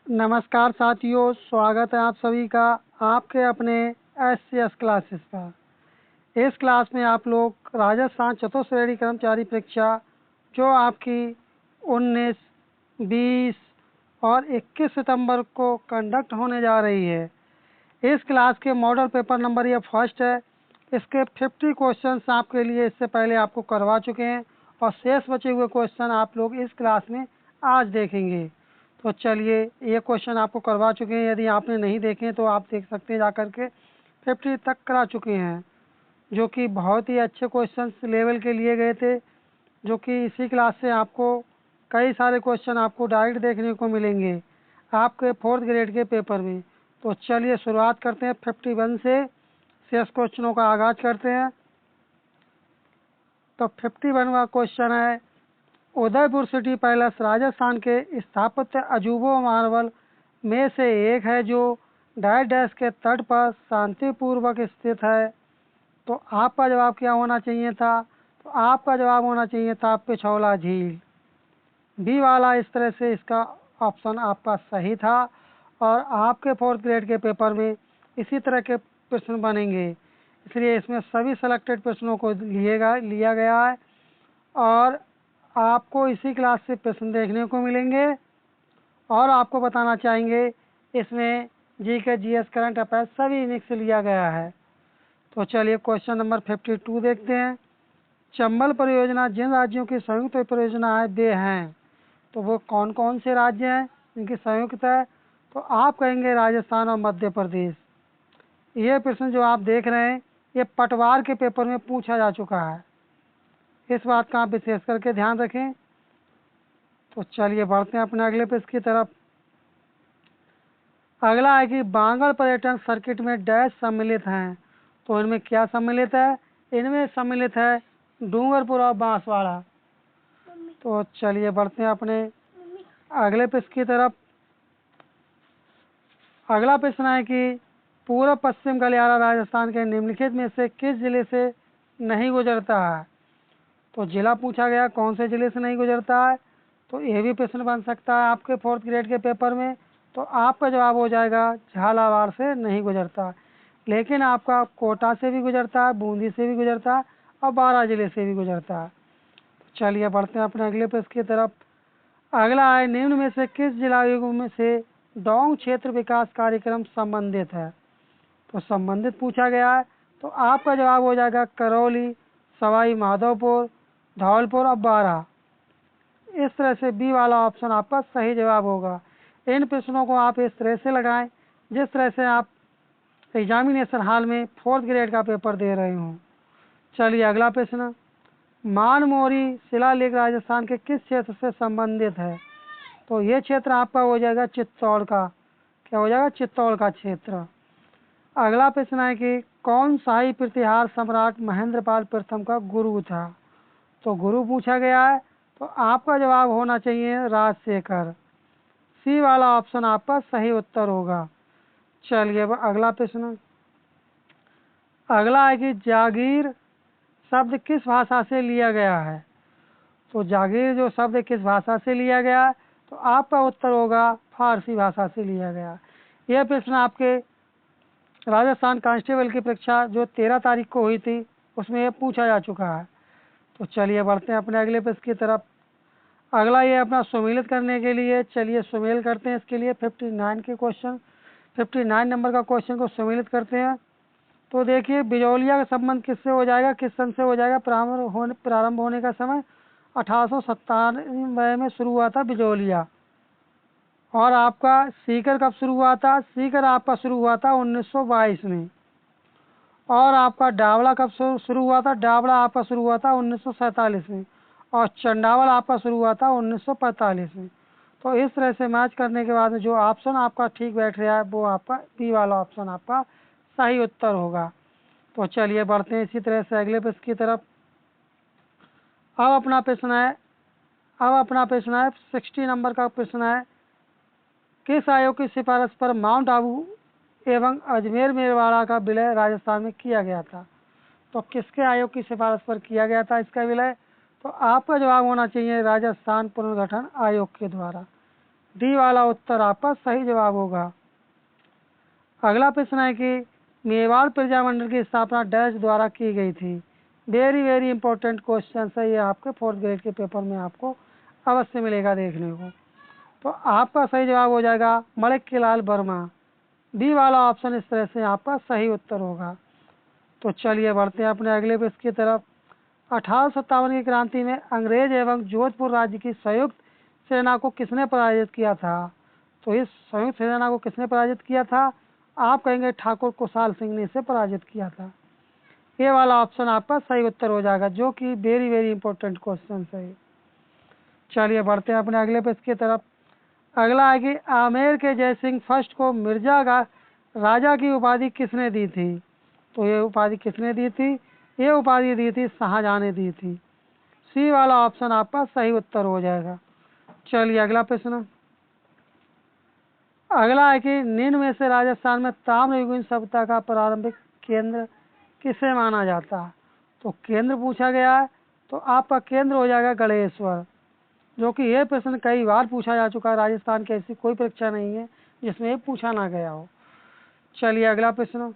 नमस्कार साथियों, स्वागत है आप सभी का आपके अपने एस क्लासेस पर। इस क्लास में आप लोग राजस्थान चतुश्रेणी कर्मचारी परीक्षा जो आपकी 19, 20 और 21 सितंबर को कंडक्ट होने जा रही है, इस क्लास के मॉडल पेपर नंबर ये फर्स्ट है। इसके 50 क्वेश्चंस आपके लिए इससे पहले आपको करवा चुके हैं और शेष बचे हुए क्वेश्चन आप लोग इस क्लास में आज देखेंगे। तो चलिए, ये क्वेश्चन आपको करवा चुके हैं, यदि आपने नहीं देखे तो आप देख सकते हैं जाकर के। 50 तक करा चुके हैं, जो कि बहुत ही अच्छे क्वेश्चन लेवल के लिए गए थे, जो कि इसी क्लास से आपको कई सारे क्वेश्चन आपको डायरेक्ट देखने को मिलेंगे आपके 4th ग्रेड के पेपर में। तो चलिए शुरुआत करते हैं 51 से, शेष क्वेश्चनों का आगाज करते हैं। तो 51वां क्वेश्चन है, उदयपुर सिटी पैलेस राजस्थान के स्थापत्य अजूबों मार्बल में से एक है जो डैश डैश के तट पर शांतिपूर्वक स्थित है। तो आपका जवाब क्या होना चाहिए था? तो आपका जवाब होना चाहिए था पिछौला झील। बी वाला इस तरह से इसका ऑप्शन आपका सही था और आपके 4th ग्रेड के पेपर में इसी तरह के प्रश्न बनेंगे, इसलिए इसमें सभी सेलेक्टेड प्रश्नों को लिया गया है और आपको इसी क्लास से प्रश्न देखने को मिलेंगे। और आपको बताना चाहेंगे, इसमें जीके, जीएस, करंट अफेयर्स सभी मिक्स लिया गया है। तो चलिए क्वेश्चन नंबर 52 देखते हैं। चंबल परियोजना जिन राज्यों की संयुक्त परियोजना है वे हैं, तो वो कौन कौन से राज्य हैं जिनकी संयुक्त है? तो आप कहेंगे राजस्थान और मध्य प्रदेश। ये प्रश्न जो आप देख रहे हैं, ये पटवार के पेपर में पूछा जा चुका है, इस बात का आप विशेष करके ध्यान रखें। तो चलिए बढ़ते हैं अपने अगले प्रश्न की तरफ। अगला है कि बांगड़ पर्यटन सर्किट में डैश सम्मिलित हैं, तो इनमें क्या सम्मिलित है? इनमें सम्मिलित है डूंगरपुर और बांसवाड़ा। तो चलिए बढ़ते हैं अपने अगले प्रश्न की तरफ। अगला प्रश्न है कि पूर्व पश्चिम गलियारा राजस्थान के निम्नलिखित में से किस जिले से नहीं गुजरता है? तो जिला पूछा गया, कौन से जिले से नहीं गुजरता है? तो ये भी प्रश्न बन सकता है आपके 4th ग्रेड के पेपर में। तो आपका जवाब हो जाएगा झालावाड़ से नहीं गुजरता, लेकिन आपका कोटा से भी गुजरता है, बूंदी से भी गुजरता है और 12 जिले से भी गुजरता है। चलिए बढ़ते हैं अपने अगले प्रश्न की तरफ। अगला है, निम्न में से किस जिलायुगों में से डोंग क्षेत्र विकास कार्यक्रम संबंधित है? तो संबंधित पूछा गया है, तो आपका जवाब हो जाएगा करौली, सवाई माधोपुर, धौलपुर और बारा। इस तरह से बी वाला ऑप्शन आपका सही जवाब होगा। इन प्रश्नों को आप इस तरह से लगाएं जिस तरह से आप एग्जामिनेशन हॉल में 4th ग्रेड का पेपर दे रहे हों। चलिए अगला प्रश्न, मानमोरी शिलालेख राजस्थान के किस क्षेत्र से संबंधित है? तो ये क्षेत्र आपका हो जाएगा चित्तौड़ का। क्या हो जाएगा? चित्तौड़ का क्षेत्र। अगला प्रश्न है कि कौन शाही प्रतिहार सम्राट महेंद्रपाल प्रथम का गुरु था? तो गुरु पूछा गया है, तो आपका जवाब होना चाहिए राजशेखर। सी वाला ऑप्शन आपका सही उत्तर होगा। चलिए अब अगला प्रश्न। अगला है कि जागीर शब्द किस भाषा से लिया गया है? तो जागीर जो शब्द किस भाषा से लिया गया है? तो आपका उत्तर होगा फारसी भाषा से लिया गया। यह प्रश्न आपके राजस्थान कांस्टेबल की परीक्षा जो 13 तारीख को हुई थी उसमें यह पूछा जा चुका है। तो चलिए बढ़ते हैं अपने अगले प्रश्न की तरफ। अगला ये अपना सुमेलित करने के लिए, चलिए सुमेल करते हैं। इसके लिए 59 के क्वेश्चन, 59 नंबर का क्वेश्चन को सुमेलित करते हैं। तो देखिए, बिजौलिया का संबंध किससे हो जाएगा, किस सन से हो जाएगा? प्रारंभ होने का समय 1897 में शुरू हुआ था बिजौलिया। और आपका सीकर कब शुरू हुआ था? सीकर आपका शुरू हुआ था 1922 में। और आपका डावला कब शुरू हुआ था? डावला आपका शुरू हुआ था 1947 में। और चंडावल आपका शुरू हुआ था 1945 में। तो इस तरह से मैच करने के बाद में जो ऑप्शन आपका ठीक बैठ रहा है वो आपका बी वाला ऑप्शन आपका सही उत्तर होगा। तो चलिए बढ़ते हैं इसी तरह से अगले प्रश्न की तरफ। अब अपना प्रश्न है 60 नंबर का प्रश्न है, किस आयोग की सिफारिश पर माउंट आबू एवं अजमेर मेवाड़ा का विलय राजस्थान में किया गया था? तो किसके आयोग की सिफारिश पर किया गया था इसका विलय? तो आपका जवाब होना चाहिए राजस्थान पुनर्गठन आयोग के द्वारा। डी वाला उत्तर आपका सही जवाब होगा। अगला प्रश्न है कि मेवाड़ प्रजामंडल की स्थापना डैश द्वारा की गई थी। वेरी वेरी इंपॉर्टेंट क्वेश्चन है ये, आपके 4th ग्रेड के पेपर में आपको अवश्य मिलेगा देखने को। तो आपका सही जवाब हो जाएगा मणिक्यलाल वर्मा। डी वाला ऑप्शन इस तरह से आपका सही उत्तर होगा। तो चलिए बढ़ते हैं अपने अगले प्रश्न की तरफ। 1857 की क्रांति में अंग्रेज एवं जोधपुर राज्य की संयुक्त सेना को किसने पराजित किया था? तो इस संयुक्त सेना को किसने पराजित किया था? आप कहेंगे ठाकुर कुशाल सिंह ने इसे पराजित किया था। ये वाला ऑप्शन आपका सही उत्तर हो जाएगा, जो कि वेरी वेरी इंपॉर्टेंट क्वेश्चन है। चलिए बढ़ते हैं अपने अगले प्रश्न की तरफ। अगला है कि आमेर के जयसिंह फर्स्ट को मिर्जा राजा की उपाधि किसने दी थी? तो ये उपाधि किसने दी थी? ये उपाधि दी थी शाहजहां ने दी थी। सी वाला ऑप्शन आपका सही उत्तर हो जाएगा। चलिए अगला प्रश्न। अगला है कि निम्न में से राजस्थान में ताम्रयुगीन सभ्यता का प्रारंभिक केंद्र किसे माना जाता है? तो केंद्र पूछा गया है, तो आपका केंद्र हो जाएगा गणेश्वर, जो कि ये प्रश्न कई बार पूछा जा चुका है। राजस्थान की ऐसी कोई परीक्षा नहीं है जिसमें ये पूछा ना गया हो। चलिए अगला प्रश्न।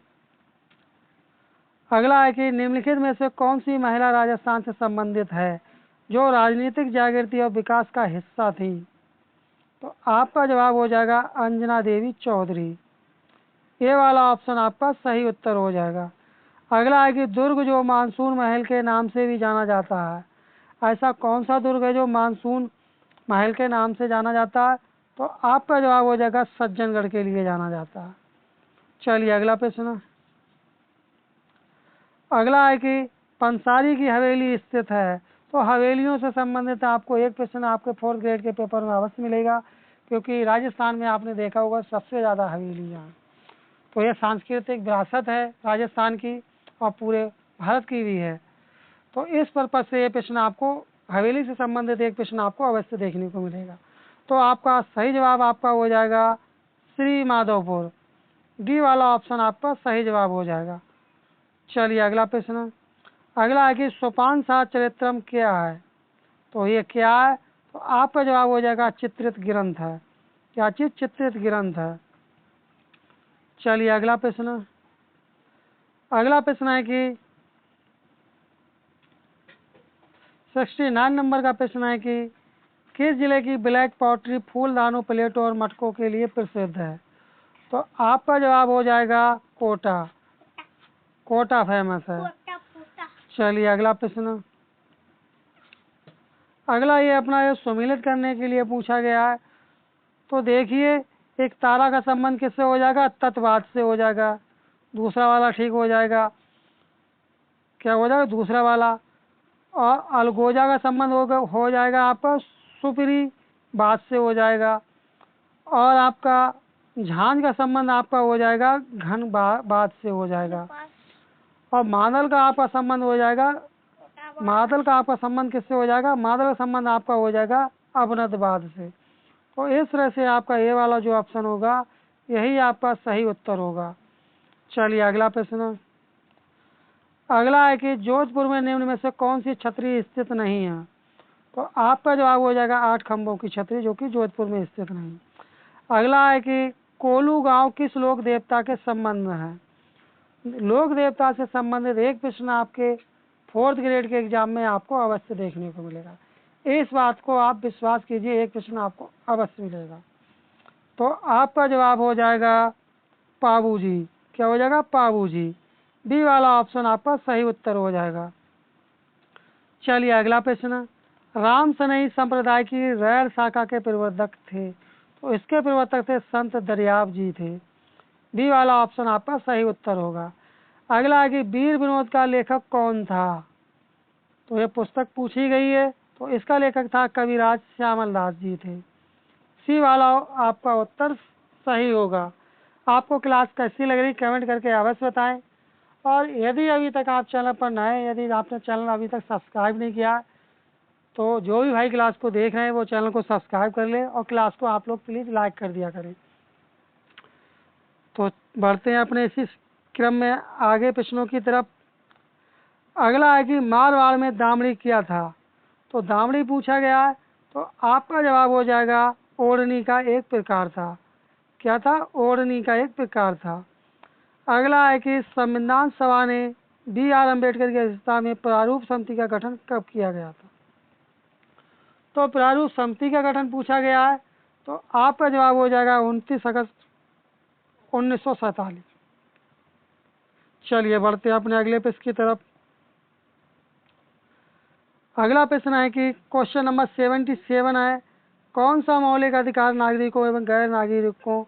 अगला है कि निम्नलिखित में से कौन सी महिला राजस्थान से संबंधित है जो राजनीतिक जागृति और विकास का हिस्सा थी? तो आपका जवाब हो जाएगा अंजना देवी चौधरी। ये वाला ऑप्शन आपका सही उत्तर हो जाएगा। अगला है कि दुर्ग जो मानसून महल के नाम से भी जाना जाता है, ऐसा कौन सा दुर्ग है जो मानसून महल के नाम से जाना जाता है? तो आपका जवाब हो जाएगा सज्जनगढ़ के लिए जाना जाता है। चलिए अगला प्रश्न। अगला है कि पंसारी की हवेली स्थित है। तो हवेलियों से संबंधित आपको एक प्रश्न आपके 4th ग्रेड के पेपर में अवश्य मिलेगा, क्योंकि राजस्थान में आपने देखा होगा सबसे ज़्यादा हवेलियाँ। तो यह सांस्कृतिक विरासत है राजस्थान की और पूरे भारत की भी है। तो इस पर्पज से ये प्रश्न आपको हवेली से संबंधित एक प्रश्न आपको अवश्य देखने को मिलेगा। तो आपका सही जवाब आपका हो जाएगा श्री माधोपुर। डी वाला ऑप्शन आपका सही जवाब हो जाएगा। चलिए अगला प्रश्न। अगला है कि सोपान शाह चरित्रम क्या है? तो ये क्या है? तो आपका जवाब हो जाएगा चित्रित ग्रंथ है। क्या चीज? चित्रित ग्रंथ है। चलिए अगला प्रश्न। अगला प्रश्न है कि 69 नंबर का प्रश्न है कि किस जिले की ब्लैक पॉटरी फूलदानों, प्लेटों और मटकों के लिए प्रसिद्ध है? तो आपका जवाब हो जाएगा कोटा। कोटा फेमस है। चलिए अगला प्रश्न। अगला ये अपना ये सम्मिलित करने के लिए पूछा गया है। तो देखिए, एक तारा का संबंध किससे हो जाएगा? तत्वाद से हो जाएगा। दूसरा वाला ठीक हो जाएगा, क्या हो जाएगा दूसरा वाला? और अलगोजा का संबंध हो जाएगा आपका सुपरी बात से हो जाएगा। और आपका झांझ का संबंध आपका हो जाएगा घन बात से हो जाएगा। और मादल का आपका संबंध हो जाएगा, मादल का आपका संबंध किससे हो जाएगा? मादल का संबंध आपका हो जाएगा अवनतवाद से। तो इस तरह से आपका ये वाला जो ऑप्शन होगा यही आपका सही उत्तर होगा। चलिए अगला प्रश्न। अगला है कि जोधपुर में निम्न में से कौन सी छतरी स्थित नहीं है? तो आपका जवाब हो जाएगा 8 खंभों की छतरी, जो कि जोधपुर में स्थित नहीं। अगला है कि कोलू गांव किस लोक देवता के संबंध में है? लोक देवता से संबंधित एक प्रश्न आपके 4th ग्रेड के एग्जाम में आपको अवश्य देखने को मिलेगा। इस बात को आप विश्वास कीजिए, एक प्रश्न आपको अवश्य मिलेगा। तो आपका जवाब हो जाएगा पाबू जी। क्या हो जाएगा? पाबू जी। डी वाला ऑप्शन आपका सही उत्तर हो जाएगा। चलिए अगला प्रश्न। राम सनई संप्रदाय की रैल शाखा के प्रवर्तक थे, तो इसके प्रवर्तक थे संत दरियाव जी थे। डी वाला ऑप्शन आपका सही उत्तर होगा। अगला है कि वीर विनोद का लेखक कौन था? तो ये पुस्तक पूछी गई है, तो इसका लेखक था कविराज श्यामल दास जी थे। सी वाला आपका उत्तर सही होगा। आपको क्लास कैसी लग रही कमेंट करके अवश्य बताएं। और यदि अभी तक आप चैनल पर नए, यदि आपने चैनल अभी तक सब्सक्राइब नहीं किया, तो जो भी भाई क्लास को देख रहे हैं वो चैनल को सब्सक्राइब कर ले और क्लास को आप लोग प्लीज़ लाइक कर दिया करें। तो बढ़ते हैं अपने इसी क्रम में आगे प्रश्नों की तरफ। अगला है कि मारवाड़ में दामड़ी क्या था? तो दामड़ी पूछा गया है, तो आपका जवाब हो जाएगा ओढ़नी का एक प्रकार था। क्या था? ओढ़नी का एक प्रकार था। अगला है कि संविधान सभा ने B.R. अम्बेडकर की अध्यक्षता में प्रारूप समिति का गठन कब किया गया था? तो प्रारूप समिति का गठन पूछा गया है, तो आपका जवाब हो जाएगा 29 अगस्त 1947। चलिए बढ़ते हैं अपने अगले प्रश्न की तरफ। अगला प्रश्न है कि क्वेश्चन नंबर 77 है, कौन सा मौलिक अधिकार नागरिकों एवं गैर नागरिकों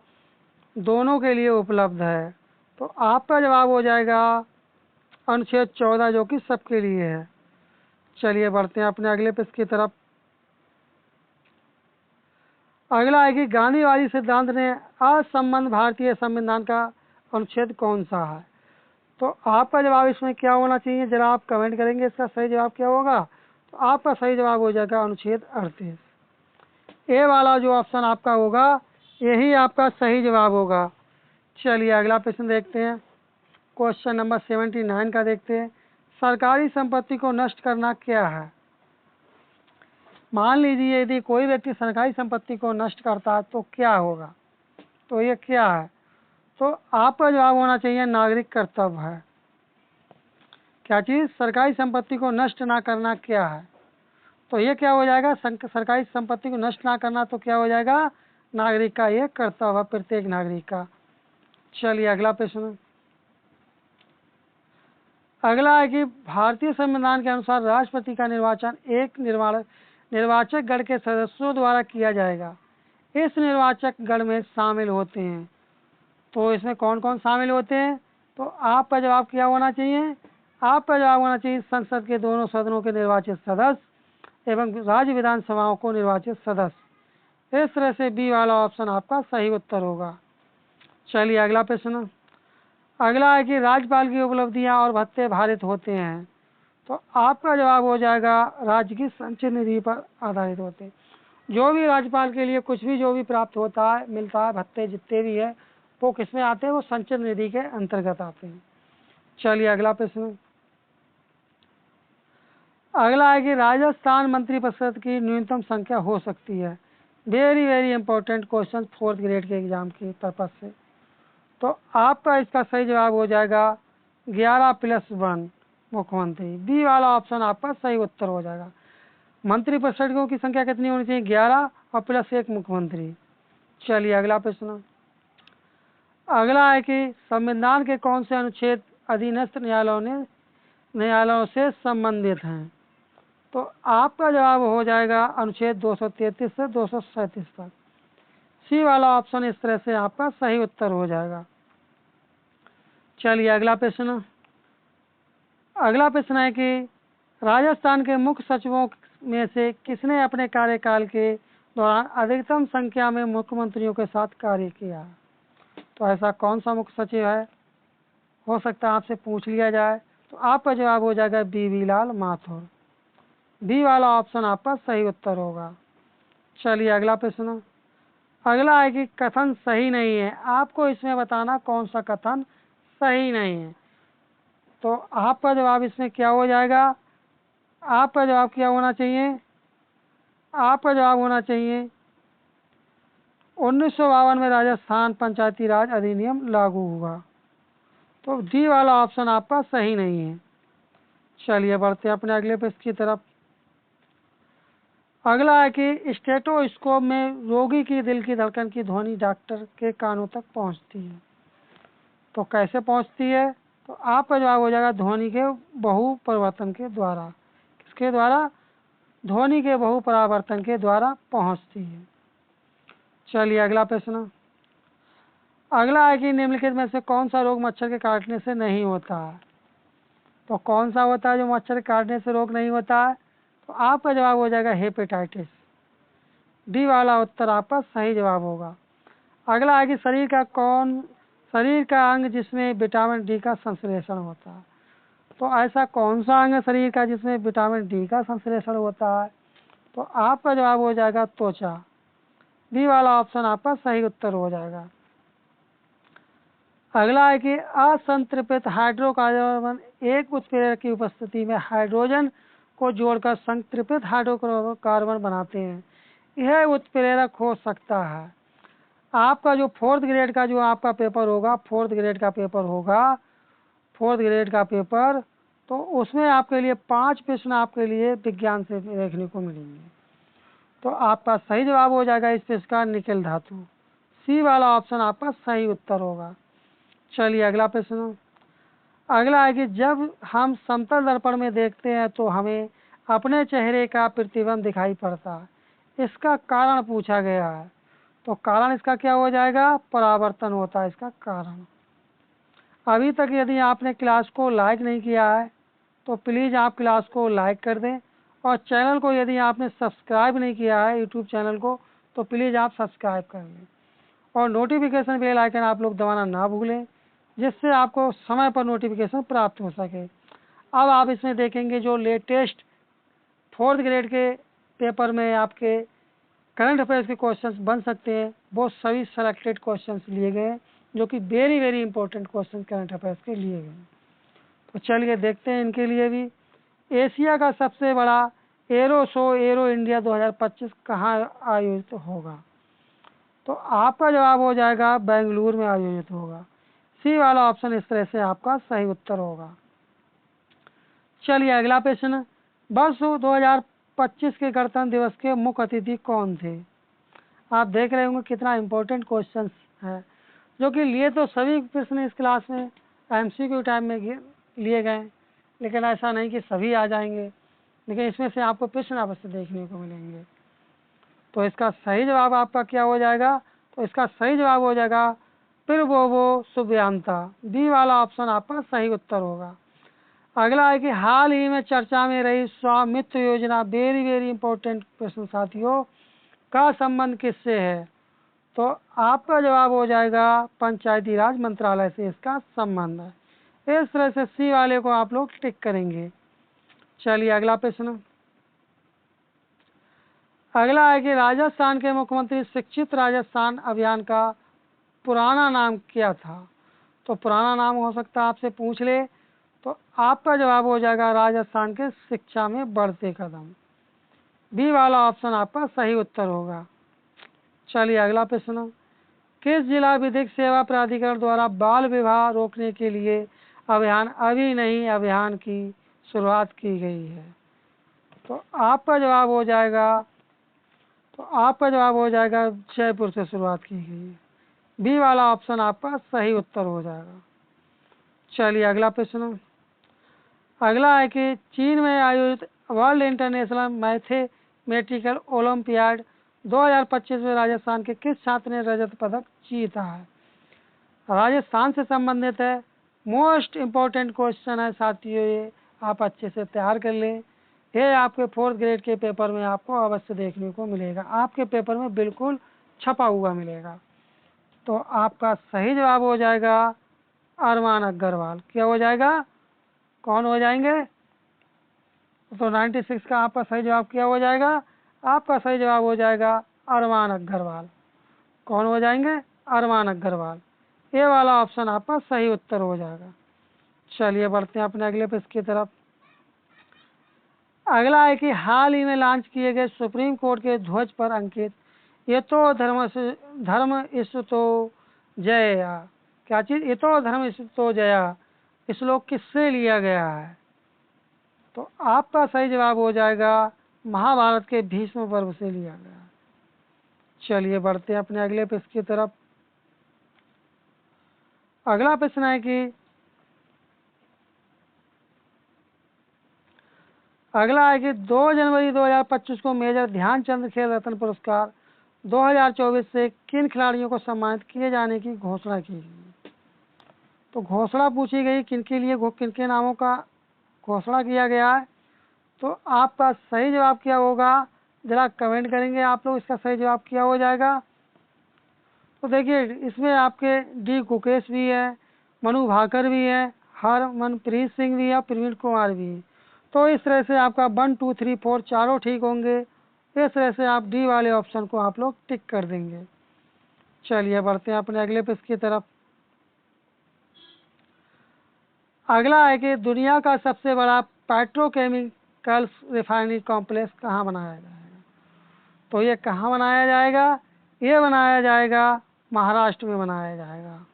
दोनों के लिए उपलब्ध है? तो आपका जवाब हो जाएगा अनुच्छेद 14, जो कि सबके लिए है। चलिए बढ़ते हैं अपने अगले प्रश्न की तरफ। अगला है कि गांधीवादी सिद्धांत ने असंबद्ध भारतीय संविधान का अनुच्छेद कौन सा है? तो आपका जवाब इसमें क्या होना चाहिए, जरा आप कमेंट करेंगे इसका सही जवाब क्या होगा। तो आपका सही जवाब हो जाएगा अनुच्छेद 38। ए वाला जो ऑप्शन आपका होगा यही आपका सही जवाब होगा। चलिए अगला प्रश्न देखते हैं, क्वेश्चन नंबर 79 का देखते हैं। सरकारी संपत्ति को नष्ट करना क्या है? मान लीजिए यदि कोई व्यक्ति सरकारी संपत्ति को नष्ट करता है तो क्या होगा? तो ये क्या है? तो आपका जवाब होना चाहिए नागरिक कर्तव्य है। क्या चीज़? सरकारी संपत्ति को नष्ट ना करना क्या है? तो ये क्या हो जाएगा? सरकारी संपत्ति को नष्ट ना करना तो क्या हो जाएगा? नागरिक का ये कर्तव्य है, प्रत्येक नागरिक का। चलिए अगला प्रश्न। अगला है कि भारतीय संविधान के अनुसार राष्ट्रपति का निर्वाचन एक निर्वाचक गण के सदस्यों द्वारा किया जाएगा। इस निर्वाचक गण में शामिल होते हैं, तो इसमें कौन कौन शामिल होते हैं? तो आपका जवाब क्या होना चाहिए? आपका जवाब होना चाहिए संसद के दोनों सदनों के निर्वाचित सदस्य एवं राज्य विधानसभाओं को निर्वाचित सदस्य। इस तरह से बी वाला ऑप्शन आपका सही उत्तर होगा। चलिए अगला प्रश्न। अगला है कि राज्यपाल की उपलब्धियां और भत्ते भारित होते हैं, तो आपका जवाब हो जाएगा राज्य की संचय निधि पर आधारित होते हैं। जो भी राज्यपाल के लिए कुछ भी जो भी प्राप्त होता है, मिलता है, भत्ते जितने भी है वो किस में आते हैं? वो संचय निधि के अंतर्गत आते हैं। चलिए अगला प्रश्न। अगला है कि राजस्थान मंत्रिपरिषद की न्यूनतम संख्या हो सकती है। Very very important question 4th grade के एग्जाम के पर्पज से। तो आपका इसका सही जवाब हो जाएगा 11+1 मुख्यमंत्री। बी वाला ऑप्शन आपका सही उत्तर हो जाएगा। मंत्रिपरिषदों की संख्या कितनी होनी चाहिए? 11 और +1 मुख्यमंत्री। चलिए अगला प्रश्न। अगला है कि संविधान के कौन से अनुच्छेद अधीनस्थ न्यायालयों से संबंधित हैं? तो आपका जवाब हो जाएगा अनुच्छेद 233 से 237 तक। सी वाला ऑप्शन इस तरह से आपका सही उत्तर हो जाएगा। चलिए अगला प्रश्न। अगला प्रश्न है कि राजस्थान के मुख्य सचिवों में से किसने अपने कार्यकाल के दौरान अधिकतम संख्या में मुख्यमंत्रियों के साथ कार्य किया? तो ऐसा कौन सा मुख्य सचिव है? हो सकता है आपसे पूछ लिया जाए, तो आपका जवाब हो जाएगा BV लाल माथुर। बी वाला ऑप्शन आपका सही उत्तर होगा। चलिए अगला प्रश्न। अगला है कि कथन सही नहीं है, आपको इसमें बताना कौन सा कथन सही नहीं है। तो आपका जवाब इसमें क्या हो जाएगा? आपका जवाब क्या होना चाहिए? आपका जवाब होना चाहिए 1952 में राजस्थान पंचायती राज अधिनियम लागू हुआ। तो डी वाला ऑप्शन आपका सही नहीं है। चलिए बढ़ते हैं अपने अगले प्रश्न की तरफ। अगला है कि स्टेथोस्कोप में रोगी की दिल की धड़कन की ध्वनि डॉक्टर के कानों तक पहुंचती है, तो कैसे पहुंचती है? तो आपका जवाब हो जाएगा ध्वनि के बहुपरावर्तन के द्वारा। किसके द्वारा? ध्वनि के बहुपरावर्तन के द्वारा पहुंचती है। चलिए अगला प्रश्न। अगला है कि निम्नलिखित में से कौन सा रोग मच्छर के काटने से नहीं होता है? तो कौन सा होता है जो मच्छर के काटने से रोग नहीं होता है? तो आपका जवाब हो जाएगा हेपेटाइटिस। डी वाला उत्तर आपका सही जवाब होगा। अगला है कि शरीर का अंग जिसमें विटामिन डी का संश्लेषण होता है, तो ऐसा कौन सा अंग है शरीर का जिसमें विटामिन डी का संश्लेषण होता है? तो आपका जवाब हो जाएगा त्वचा। बी वाला ऑप्शन आपका सही उत्तर हो जाएगा। अगला है कि असंतृप्त हाइड्रोकार्बन एक उत्प्रेरक की उपस्थिति में हाइड्रोजन को जोड़कर संतृप्त हाइड्रोकार्बन बनाते हैं। यह उत्प्रेरक हो सकता है। आपका जो फोर्थ ग्रेड का जो आपका पेपर होगा, फोर्थ ग्रेड का पेपर, तो उसमें आपके लिए 5 प्रश्न आपके लिए विज्ञान से देखने को मिलेंगे। तो आपका सही जवाब हो जाएगा इस प्रश्न का निकेल धातु। सी वाला ऑप्शन आपका सही उत्तर होगा। चलिए अगला प्रश्न। अगला है कि जब हम समतल दर्पण में देखते हैं तो हमें अपने चेहरे का प्रतिबिंब दिखाई पड़ता है, इसका कारण पूछा गया है। तो कारण इसका क्या हो जाएगा? परावर्तन होता है इसका कारण। अभी तक यदि आपने क्लास को लाइक नहीं किया है तो प्लीज़ आप क्लास को लाइक कर दें, और चैनल को यदि आपने सब्सक्राइब नहीं किया है यूट्यूब चैनल को, तो प्लीज़ आप सब्सक्राइब कर लें, और नोटिफिकेशन बेल आइकन आप लोग दबाना ना भूलें, जिससे आपको समय पर नोटिफिकेशन प्राप्त हो सके। अब आप इसमें देखेंगे जो लेटेस्ट फोर्थ ग्रेड के पेपर में आपके करंट अफेयर्स के क्वेश्चंस बन सकते हैं, वो सभी सेलेक्टेड क्वेश्चंस लिए गए हैं, जो कि very very important question current affairs के लिए गए। तो चलिए देखते हैं इनके लिए भी। एशिया का सबसे बड़ा एरो शो एरो इंडिया 2025 कहाँ आयोजित होगा? तो आपका जवाब हो जाएगा बेंगलुरु में आयोजित होगा। सी वाला ऑप्शन इस तरह से आपका सही उत्तर होगा। चलिए अगला प्रश्न। वर्ष 2025 के गणतंत्र दिवस के मुख्य अतिथि कौन थे? आप देख रहे होंगे कितना इम्पोर्टेंट क्वेश्चन है, जो कि लिए तो सभी प्रश्न इस क्लास में MCQ टाइम में लिए गए, लेकिन ऐसा नहीं कि सभी आ जाएंगे, लेकिन इसमें से आपको प्रश्न अवश्य देखने को मिलेंगे। तो इसका सही जवाब आपका क्या हो जाएगा? तो इसका सही जवाब हो जाएगा पिरबोबो सुब्यांता। बी वाला ऑप्शन आपका सही उत्तर होगा। अगला है कि हाल ही में चर्चा में रही स्वामित्व योजना, वेरी वेरी इंपॉर्टेंट प्रश्न साथियों, का संबंध किससे है? तो आपका जवाब हो जाएगा पंचायती राज मंत्रालय से इसका संबंध है। इस तरह से सी वाले को आप लोग टिक करेंगे। चलिए अगला प्रश्न। अगला है कि राजस्थान के मुख्यमंत्री शिक्षित राजस्थान अभियान का पुराना नाम क्या था? तो पुराना नाम हो सकता है आपसे पूछ ले, तो आपका जवाब हो जाएगा राजस्थान के शिक्षा में बढ़ते कदम। बी वाला ऑप्शन आपका सही उत्तर होगा। चलिए अगला प्रश्न। किस जिला विधिक सेवा प्राधिकरण द्वारा बाल विवाह रोकने के लिए अभियान अभी नहीं अभियान की शुरुआत की गई है? तो आपका जवाब हो जाएगा जयपुर से शुरुआत की गई है। बी वाला ऑप्शन आपका सही उत्तर हो जाएगा। चलिए अगला प्रश्न। अगला है कि चीन में आयोजित वर्ल्ड इंटरनेशनल मैथमेटिकल ओलंपियाड 2025 में राजस्थान के किस छात्र ने रजत पदक जीता है? राजस्थान से संबंधित है, मोस्ट इम्पोर्टेंट क्वेश्चन है साथियों, ये आप अच्छे से तैयार कर लें। ये आपके फोर्थ ग्रेड के पेपर में आपको अवश्य देखने को मिलेगा, आपके पेपर में बिल्कुल छपा हुआ मिलेगा। तो आपका सही जवाब हो जाएगा अरमान अग्रवाल। क्या हो जाएगा? कौन हो जाएंगे? तो 96 का आपका सही जवाब क्या हो जाएगा? आपका सही जवाब हो जाएगा अरमान अग्रवाल। कौन हो जाएंगे? अरमान अग्रवाल। ये वाला ऑप्शन आपका सही उत्तर हो जाएगा। चलिए बढ़ते हैं अपने अगले प्रश्न की तरफ। अगला है कि हाल ही में लॉन्च किए गए सुप्रीम कोर्ट के ध्वज पर अंकित ये तो धर्म ईश्व तो जया, क्या चीज? ये तो धर्म ईश्व तो जया, इस श्लोक किससे लिया गया है? तो आपका सही जवाब हो जाएगा महाभारत के भीष्म पर्व से लिया गया। चलिए बढ़ते हैं अपने अगले प्रश्न की तरफ। अगला प्रश्न है कि अगला है कि 2 जनवरी 2025 को मेजर ध्यानचंद खेल रत्न पुरस्कार 2024 से किन खिलाड़ियों को सम्मानित किए जाने की घोषणा की गई? तो घोषणा पूछी गई किनके लिए, किनके नामों का घोषणा किया गया है? तो आपका सही जवाब क्या होगा? जरा कमेंट करेंगे आप लोग, इसका सही जवाब क्या हो जाएगा? तो देखिए इसमें आपके डी गुकेश भी है, मनु भाकर भी है, हरमनप्रीत सिंह भी है, प्रवीण कुमार भी है। तो इस तरह से आपका 1 2 3 4 चारों ठीक होंगे। इस तरह से आप डी वाले ऑप्शन को आप लोग टिक कर देंगे। चलिए बढ़ते हैं अपने अगले प्रश्न की तरफ। अगला है कि दुनिया का सबसे बड़ा पेट्रोकेमिकल्स रिफाइनरी कॉम्प्लेक्स कहाँ बनाया जाएगा? तो ये कहाँ बनाया जाएगा? ये बनाया जाएगा महाराष्ट्र में बनाया जाएगा।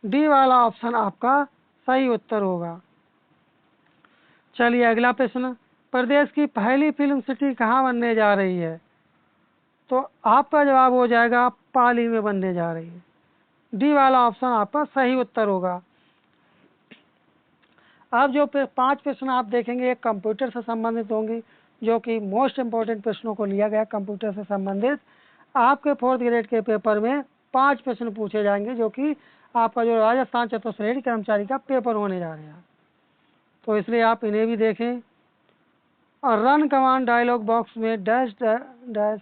डी वाला ऑप्शन आपका सही उत्तर होगा। चलिए अगला प्रश्न, प्रदेश की पहली फिल्म सिटी कहाँ बनने जा रही है? तो आपका जवाब हो जाएगा पाली में बनने जा रही है। डी वाला ऑप्शन आपका सही उत्तर होगा। अब जो 5 प्रश्न आप देखेंगे ये कंप्यूटर से संबंधित होंगे, जो कि मोस्ट इम्पोर्टेंट प्रश्नों को लिया गया कंप्यूटर से संबंधित। आपके 4th ग्रेड के पेपर में 5 प्रश्न पूछे जाएंगे, जो कि आपका जो राजस्थान चतुश्रेणी कर्मचारी का पेपर होने जा रहा है, तो इसलिए आप इन्हें भी देखें। और रन कमांड डायलॉग बॉक्स में dash dash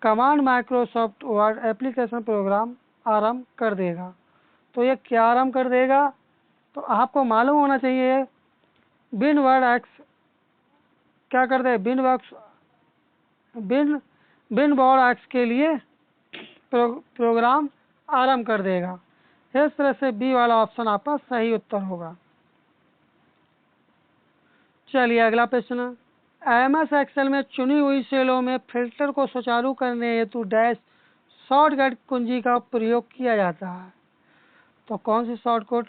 command Microsoft word application program आरंभ कर देगा। तो ये क्या आरंभ कर देगा? तो आपको मालूम होना चाहिए बिन वर्ड एक्स क्या कर दे, बिन बोर्ड एक्स के लिए प्रोग्राम आरंभ कर देगा। इस तरह से बी वाला ऑप्शन आपका सही उत्तर होगा। चलिए अगला प्रश्न, MS एक्सेल में चुनी हुई सेलों में फिल्टर को सुचारू करने हेतु डैश शॉर्टकट कुंजी का प्रयोग किया जाता है। तो कौन सी शॉर्टकट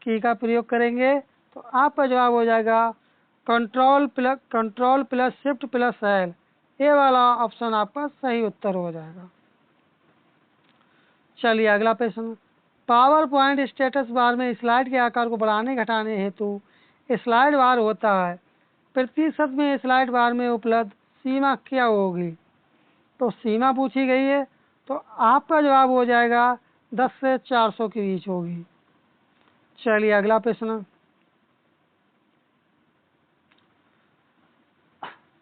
की का प्रयोग करेंगे? तो आपका जवाब हो जाएगा control plus shift plus L. ये वाला ऑप्शन आपका सही उत्तर हो जाएगा। चलिए अगला प्रश्न, पावर पॉइंट स्टेटस बार में स्लाइड के आकार को बढ़ाने घटाने हेतु स्लाइड बार होता है, प्रतिशत में स्लाइड बार में उपलब्ध सीमा क्या होगी? तो सीमा पूछी गई है, तो आपका जवाब हो जाएगा 10 से 400 के बीच होगी। चलिए अगला प्रश्न,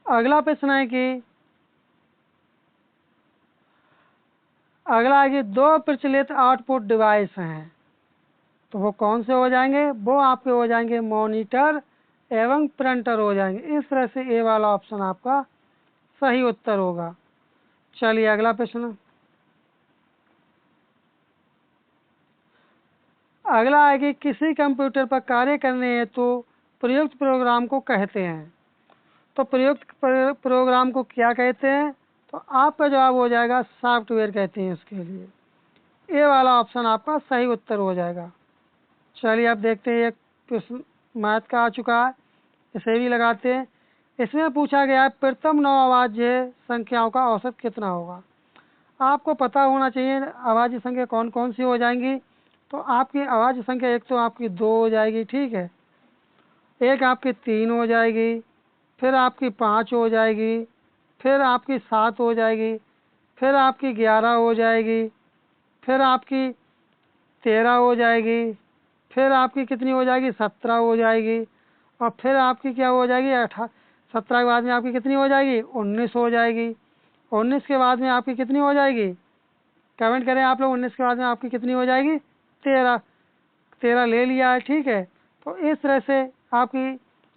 अगला प्रश्न है कि अगला है कि 2 प्रचलित आउटपुट डिवाइस हैं, तो वो कौन से हो जाएंगे? वो आपके हो जाएंगे मॉनिटर एवं प्रिंटर हो जाएंगे। इस तरह से ए वाला ऑप्शन आपका सही उत्तर होगा। चलिए अगला प्रश्न, अगला है कि किसी कंप्यूटर पर कार्य करने हेतु प्रयुक्त प्रोग्राम को कहते हैं। तो प्रयुक्त प्रोग्राम को क्या कहते हैं? तो आपका जवाब हो जाएगा सॉफ्टवेयर कहते हैं उसके लिए। ए वाला ऑप्शन आपका सही उत्तर हो जाएगा। चलिए अब देखते हैं, एक प्रश्न मैथ का आ चुका है, इसे भी लगाते हैं। इसमें पूछा गया है प्रथम 9 अभाज्य संख्याओं का औसत कितना होगा? आपको पता होना चाहिए अभाज्य संख्या कौन कौन सी हो जाएंगी। तो आपकी अभाज्य संख्या एक तो आपकी 2 हो जाएगी, ठीक है, एक आपकी 3 हो जाएगी, फिर आपकी 5 हो जाएगी, फिर आपकी 7 हो जाएगी, फिर आपकी 11 हो जाएगी, फिर आपकी 13 हो जाएगी, फिर आपकी कितनी हो जाएगी? 17 हो जाएगी, और फिर आपकी क्या हो जाएगी? 17 के बाद में आपकी कितनी हो जाएगी? 19 हो जाएगी। 19 के बाद में आपकी कितनी हो जाएगी? कमेंट करें आप लोग, 19 के बाद में आपकी कितनी हो जाएगी? 13 ले लिया है, ठीक है। तो इस तरह से आपकी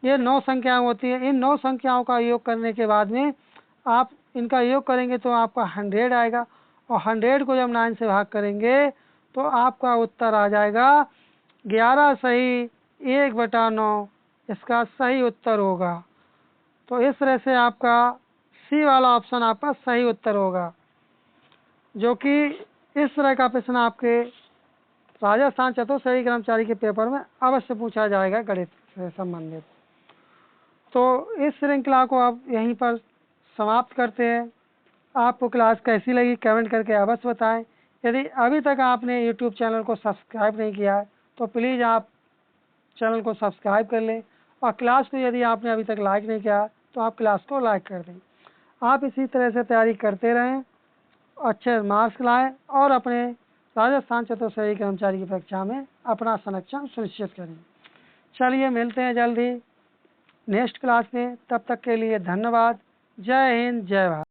ये 9 संख्याएं होती हैं। इन 9 संख्याओं का योग करने के बाद में आप इनका योग करेंगे तो आपका 100 आएगा, और 100 को जब 9 से भाग करेंगे तो आपका उत्तर आ जाएगा 11 सही 1/9, इसका सही उत्तर होगा। तो इस तरह से आपका सी वाला ऑप्शन आपका सही उत्तर होगा, जो कि इस तरह का प्रश्न आपके राजस्थान चतुश्रेणी कर्मचारी के पेपर में अवश्य पूछा जाएगा गणित से संबंधित। तो इस श्रृंखला को आप यहीं पर समाप्त करते हैं। आपको क्लास कैसी लगी कमेंट करके अवश्य बताएं। यदि अभी तक आपने यूट्यूब चैनल को सब्सक्राइब नहीं किया है तो प्लीज़ आप चैनल को सब्सक्राइब कर लें, और क्लास को यदि आपने अभी तक लाइक नहीं किया तो आप क्लास को लाइक कर दें। आप इसी तरह से तैयारी करते रहें, अच्छे मार्क्स लाएं, और अपने राजस्थान चतुश्रेणी कर्मचारी की परीक्षा में अपना संरक्षण सुनिश्चित करें। चलिए मिलते हैं जल्द ही नेक्स्ट क्लास में, तब तक के लिए धन्यवाद। जय हिंद, जय भारत।